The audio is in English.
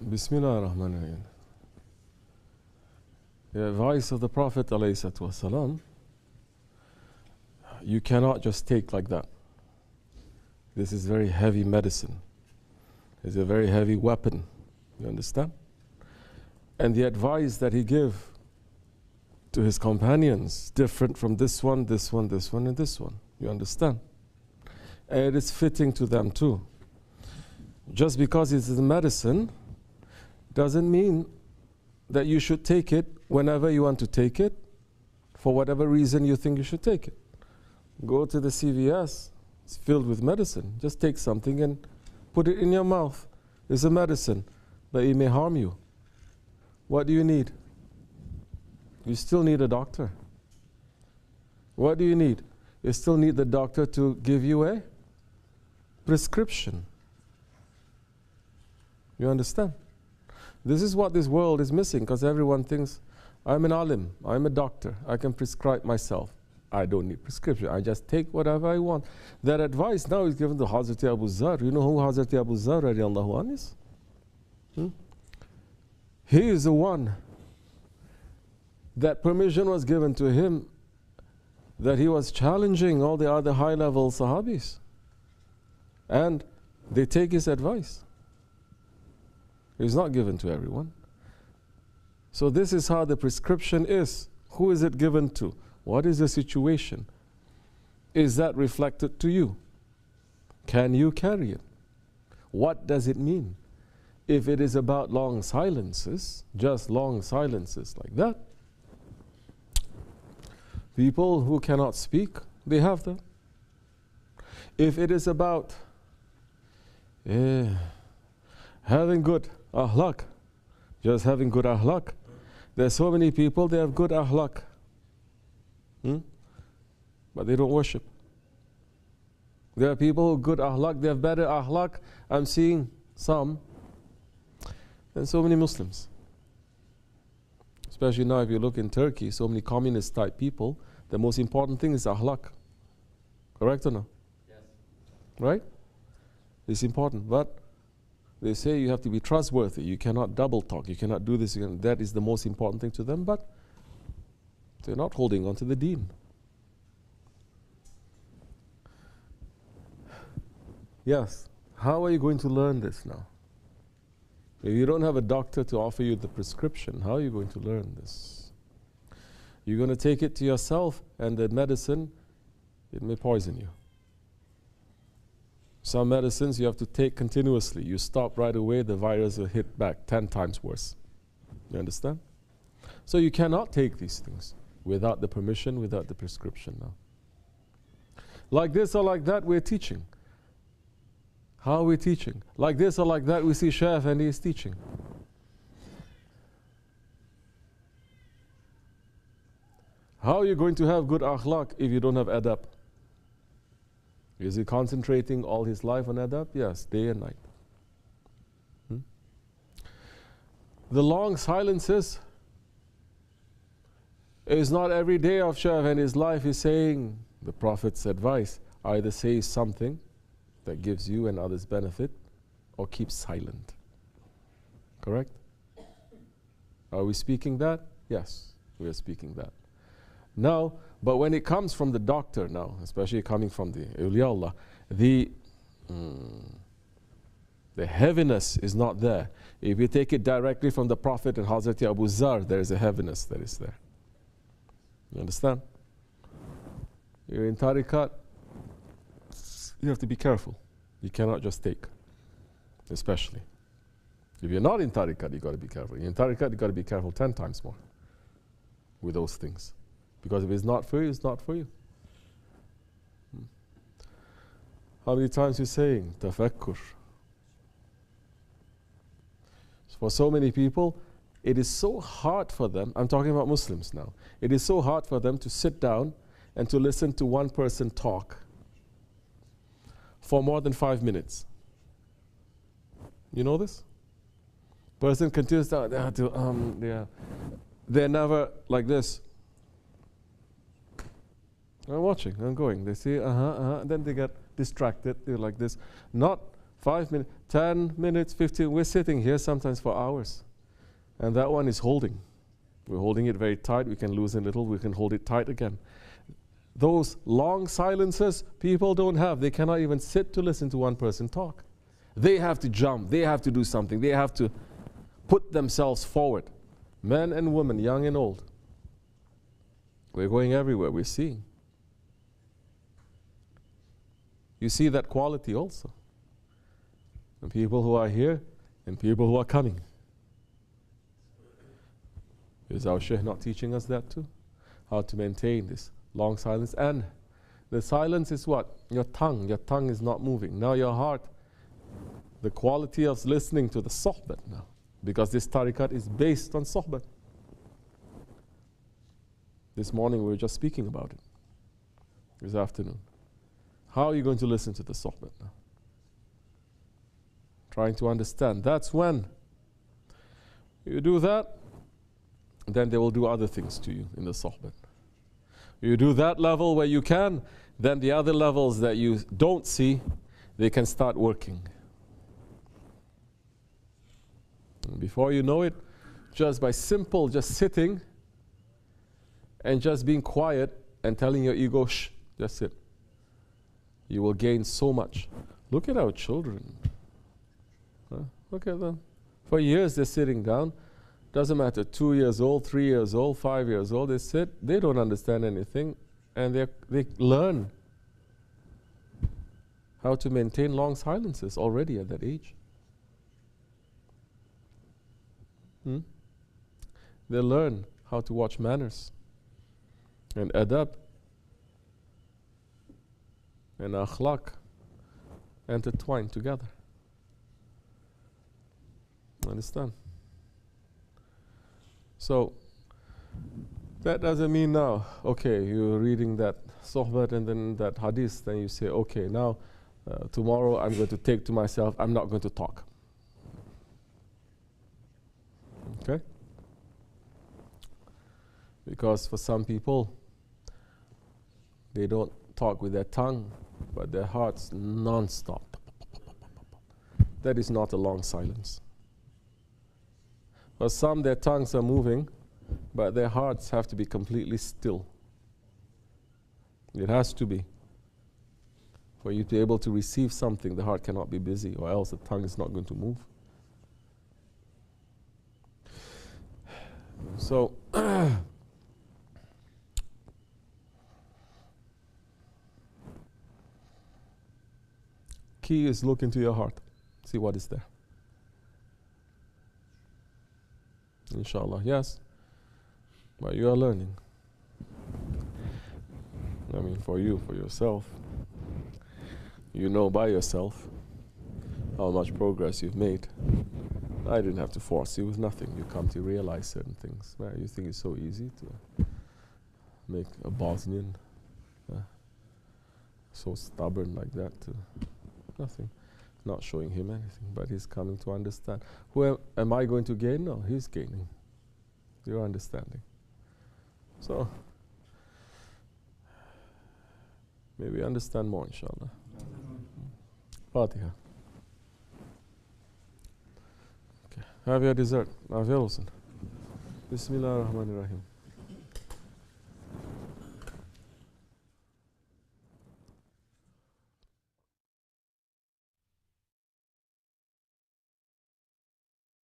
Bismillah ar-Rahman ar-Rahim. The advice of the Prophet ﷺ, you cannot just take like that. This is very heavy medicine. It's a very heavy weapon. You understand? And the advice that he gave to his companions, different from this one, this one, this one, and this one. You understand? And it is fitting to them too. Just because it is a medicine doesn't mean that you should take it whenever you want to take it, for whatever reason you think you should take it. Go to the CVS, it's filled with medicine. Just take something and put it in your mouth. It's a medicine, but it may harm you. What do you need? You still need a doctor. What do you need? You still need the doctor to give you a prescription. You understand? This is what this world is missing, because everyone thinks, I'm an alim, I'm a doctor, I can prescribe myself. I don't need prescription, I just take whatever I want. That advice now is given to Hazrat Abu Zar. You know who Hazrat Abu Zar radiallahu anh is? He is the one that permission was given to him, that he was challenging all the other high-level Sahabis. And they take his advice. It's not given to everyone. So this is how the prescription is. Who is it given to? What is the situation? Is that reflected to you? Can you carry it? What does it mean? If it is about long silences, just long silences like that, people who cannot speak, they have that. If it is about having good ahlak, just having good ahlak, there's so many people, they have good ahlak, but they don't worship. There are people who have good ahlak, they have better ahlak. I'm seeing some, and so many Muslims. Especially now if you look in Turkey, so many communist type people, the most important thing is ahlak. Correct or no? Yes. Right? It's important, but they say you have to be trustworthy. You cannot double talk. You cannot do this. That is the most important thing to them, but they're not holding on to the deen. Yes. How are you going to learn this now? If you don't have a doctor to offer you the prescription, how are you going to learn this? You're going to take it to yourself, and the medicine, it may poison you. Some medicines you have to take continuously. You stop right away, the virus will hit back 10 times worse. You understand? So you cannot take these things without the permission, without the prescription now. Like this or like that, we're teaching. How are we teaching? Like this or like that, we see Shaykh and he is teaching. How are you going to have good akhlaq if you don't have adab? Is he concentrating all his life on adab? Yes, day and night. The long silences is not every day of Shaykh and his life is saying the Prophet's advice. Either say something that gives you and others benefit, or keep silent. Correct? Are we speaking that? Yes, we are speaking that. Now, but when it comes from the doctor now, especially coming from the awliyaullah, the heaviness is not there. If you take it directly from the Prophet and Hazrat Abu Zar, there is a heaviness that is there. You understand? You're in tariqat, you have to be careful. You cannot just take, especially. If you're not in tariqat, you've got to be careful. In tariqat, you've got to be careful 10 times more with those things. Because if it's not for you, it's not for you. How many times are you saying tafakkur? For so many people, it is so hard for them, I'm talking about Muslims now, it is so hard for them to sit down and to listen to one person talk for more than 5 minutes. You know this? Person continues to, they're never like this. I'm watching, I'm going. They say, then they get distracted, they're like this. Not 5 minutes, 10 minutes, 15. We're sitting here sometimes for hours. And that one is holding. We're holding it very tight. We can loosen a little. We can hold it tight again. Those long silences, people don't have. They cannot even sit to listen to one person talk. They have to jump. They have to do something. They have to put themselves forward. Men and women, young and old. We're going everywhere. We're seeing. You see that quality also. And people who are here and people who are coming. Is our Shaykh not teaching us that too? How to maintain this long silence. And the silence is what? Your tongue. Your tongue is not moving. Now your heart, the quality of listening to the sohbet now. Because this tariqat is based on sohbet. This morning we were just speaking about it. This afternoon. How are you going to listen to the sohbet now? Trying to understand. That's when you do that, then they will do other things to you in the sohbet. You do that level where you can, then the other levels that you don't see, they can start working. And before you know it, just by simple, just sitting and just being quiet and telling your ego, shh, just sit. You will gain so much. Look at our children. Look at them. For years they're sitting down. Doesn't matter, 2 years old, 3 years old, 5 years old, they sit, they don't understand anything, and they learn how to maintain long silences already at that age. They learn how to watch manners and adab and akhlaq intertwined together. Understand? So, that doesn't mean now, okay, you're reading that sohbet and then that hadith, then you say, okay, now tomorrow I'm going to take to myself, I'm not going to talk. Okay? Because for some people, they don't talk with their tongue, but their hearts non-stop. That is not a long silence. For some, their tongues are moving, but their hearts have to be completely still. It has to be. For you to be able to receive something, the heart cannot be busy, or else the tongue is not going to move. So, key is look into your heart, see what is there. Inshallah, yes. But you are learning. I mean, for you, for yourself. You know by yourself how much progress you've made. I didn't have to force you with nothing. You come to realize certain things. Right? You think it's so easy to make a Bosnian so stubborn like that. Nothing. Not showing him anything, but he's coming to understand. Who am I going to gain? No, he's gaining. You're understanding. So, maybe understand more, inshallah. Fatiha. Okay. Have your dessert. Bismillah ar-Rahman ar-Rahim.